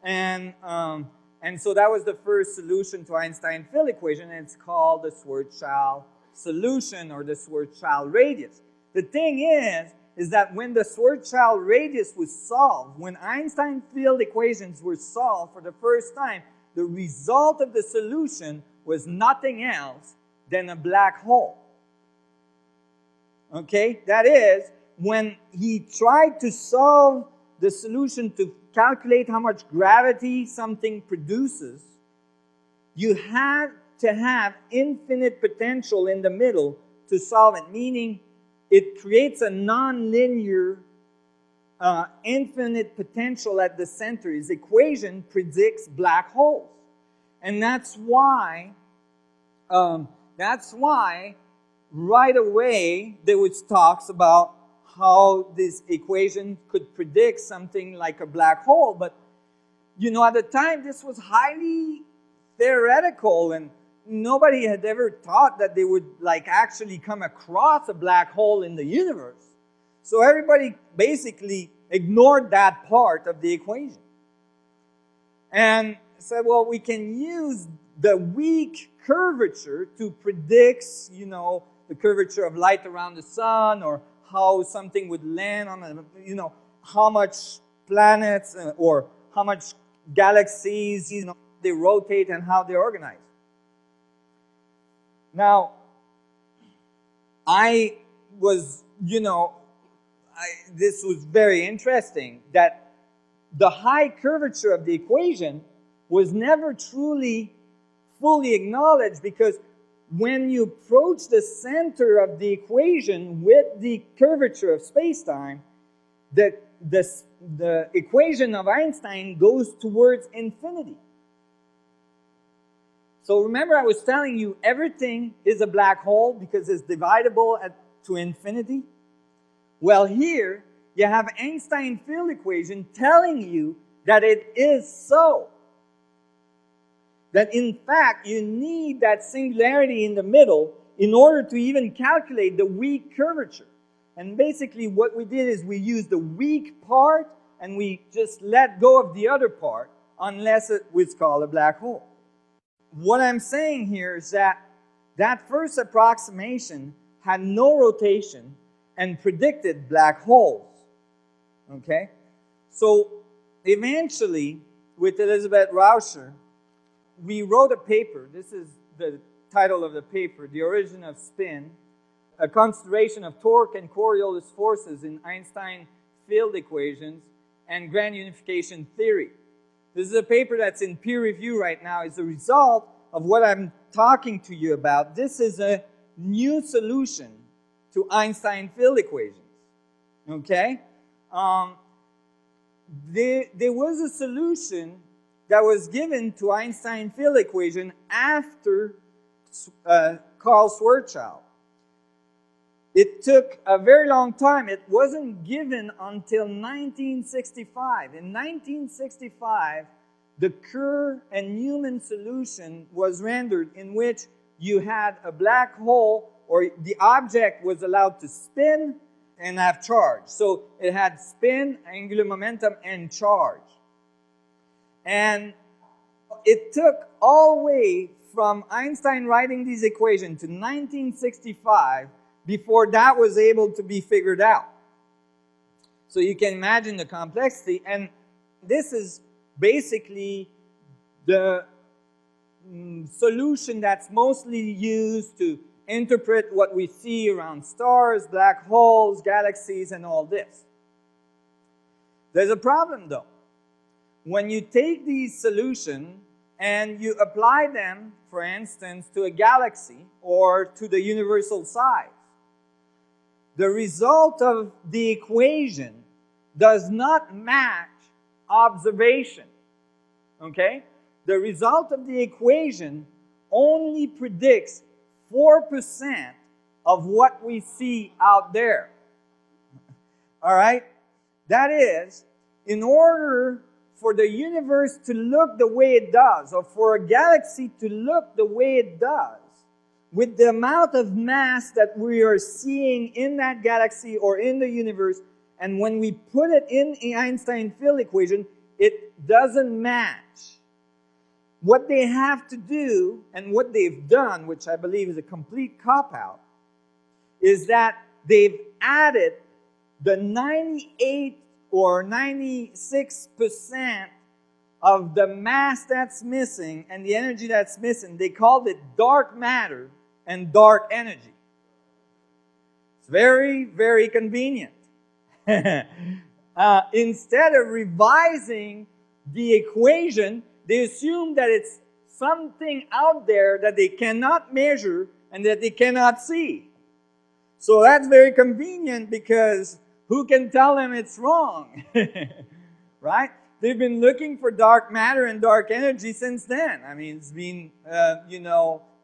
And so that was the first solution to Einstein field equation, and it's called the Schwarzschild solution or the Schwarzschild radius. The thing is that when the Schwarzschild radius was solved, when Einstein field equations were solved for the first time, the result of the solution was nothing else than a black hole. Okay? That is, when he tried to solve the solution to calculate how much gravity something produces, you had to have infinite potential in the middle to solve it, meaning it creates a nonlinear infinite potential at the center. His equation predicts black holes. And that's why right away there was talks about how this equation could predict something like a black hole. But, at the time, this was highly theoretical, and nobody had ever thought that they would, actually come across a black hole in the universe. So everybody basically ignored that part of the equation. And said, well, we can use the weak curvature to predict, the curvature of light around the sun, or how something would land on how much planets or how much galaxies, they rotate and how they're organized. Now, this was very interesting, that the high curvature of the equation was never truly fully acknowledged, because when you approach the center of the equation with the curvature of space-time, the equation of Einstein goes towards infinity. So remember, I was telling you everything is a black hole because it's divisible to infinity? Well, here you have Einstein field equation telling you that it is so. That in fact, you need that singularity in the middle in order to even calculate the weak curvature. And basically what we did is we used the weak part and we just let go of the other part unless it was called a black hole. What I'm saying here is that first approximation had no rotation and predicted black holes. Okay? So eventually, with Elizabeth Rauscher, we wrote a paper. This is the title of the paper, The Origin of Spin, a consideration of torque and Coriolis forces in Einstein field equations and grand unification theory. This is a paper that's in peer review right now. It's a result of what I'm talking to you about. This is a new solution to Einstein field equations. Okay? There was a solution that was given to Einstein field equation after Karl Schwarzschild. It took a very long time. It wasn't given until 1965. In 1965, the Kerr and Newman solution was rendered, in which you had a black hole, or the object was allowed to spin and have charge. So it had spin, angular momentum, and charge. And it took all the way from Einstein writing these equations to 1965 before that was able to be figured out. So you can imagine the complexity. And this is basically the solution that's mostly used to interpret what we see around stars, black holes, galaxies, and all this. There's a problem, though. When you take these solutions and you apply them, for instance, to a galaxy or to the universal size, the result of the equation does not match observation. Okay? The result of the equation only predicts 4% of what we see out there. All right? That is, in order for the universe to look the way it does, or for a galaxy to look the way it does, with the amount of mass that we are seeing in that galaxy or in the universe, and when we put it in the Einstein field equation, it doesn't match, what they have to do and what they've done, which I believe is a complete cop-out, is that they've added the 98 or 96% of the mass that's missing and the energy that's missing. They called it dark matter and dark energy. It's very, very convenient. Instead of revising the equation, they assume that it's something out there that they cannot measure and that they cannot see. So that's very convenient because who can tell them it's wrong? Right? They've been looking for dark matter and dark energy since then. I mean, it's been,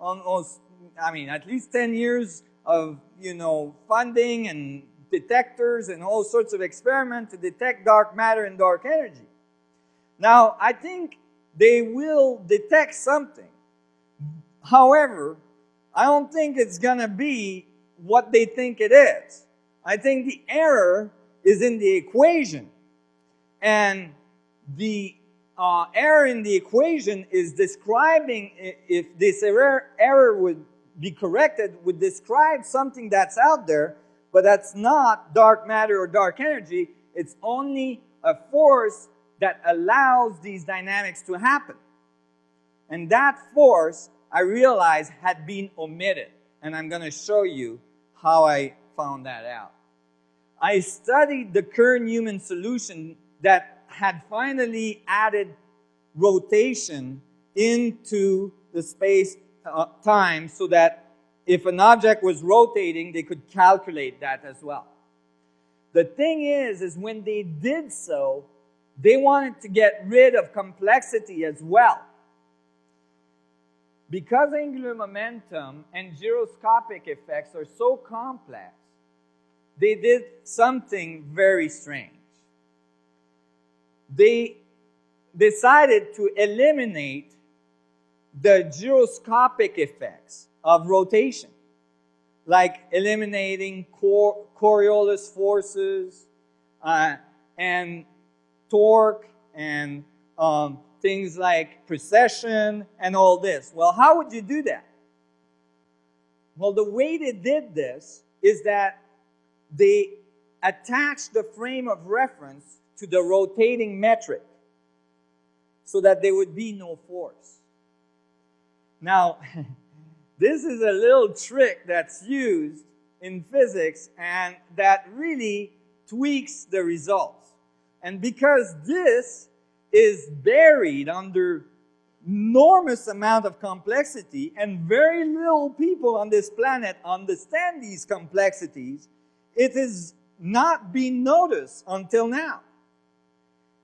almost, at least 10 years of, funding and detectors and all sorts of experiments to detect dark matter and dark energy. Now, I think they will detect something. However, I don't think it's going to be what they think it is. I think the error is in the equation. And the error in the equation is describing, if this error would be corrected, would describe something that's out there, but that's not dark matter or dark energy. It's only a force that allows these dynamics to happen. And that force, I realized, had been omitted. And I'm going to show you how I found that out. I studied the current human solution that had finally added rotation into the space-time so that if an object was rotating, they could calculate that as well. The thing is when they did so, they wanted to get rid of complexity as well. Because angular momentum and gyroscopic effects are so complex, they did something very strange. They decided to eliminate the gyroscopic effects of rotation, like eliminating Coriolis forces and torque and things like precession and all this. Well, how would you do that? Well, the way they did this is that they attached the frame of reference to the rotating metric so that there would be no force. Now, this is a little trick that's used in physics and that really tweaks the results. And because this is buried under enormous amount of complexity and very little people on this planet understand these complexities, it is not being noticed until now.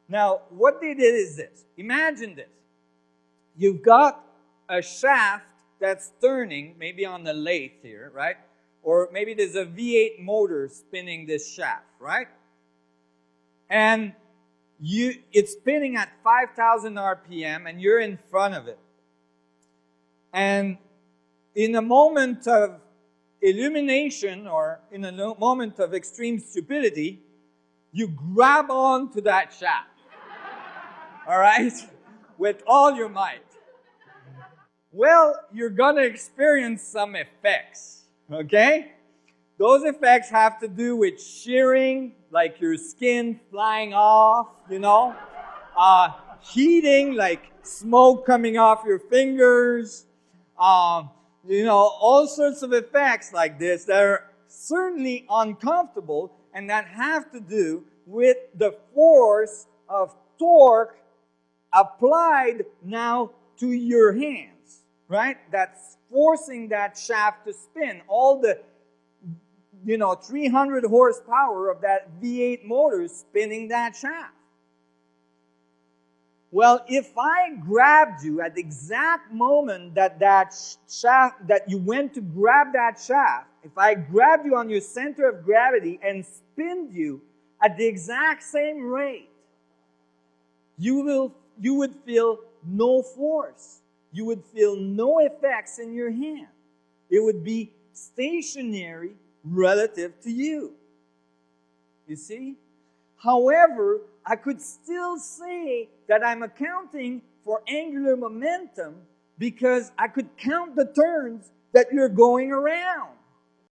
Now, what they did is this. Imagine this. You've got a shaft that's turning, maybe on the lathe here, right? Or maybe there's a V8 motor spinning this shaft, right? And it's spinning at 5,000 RPM and you're in front of it. And in a moment of illumination or in a moment of extreme stupidity, you grab onto that shaft. All right? With all your might. Well, you're going to experience some effects. Okay? Those effects have to do with shearing, like your skin flying off, heating, like smoke coming off your fingers, all sorts of effects like this that are certainly uncomfortable and that have to do with the force of torque applied now to your hands, right? That's forcing that shaft to spin. All the 300 horsepower of that V8 motor spinning that shaft. Well, if I grabbed you at the exact moment that you went to grab that shaft, if I grabbed you on your center of gravity and spinned you at the exact same rate, you would feel no force. You would feel no effects in your hand. It would be stationary relative to you. You see? However, I could still say that I'm accounting for angular momentum because I could count the turns that you're going around.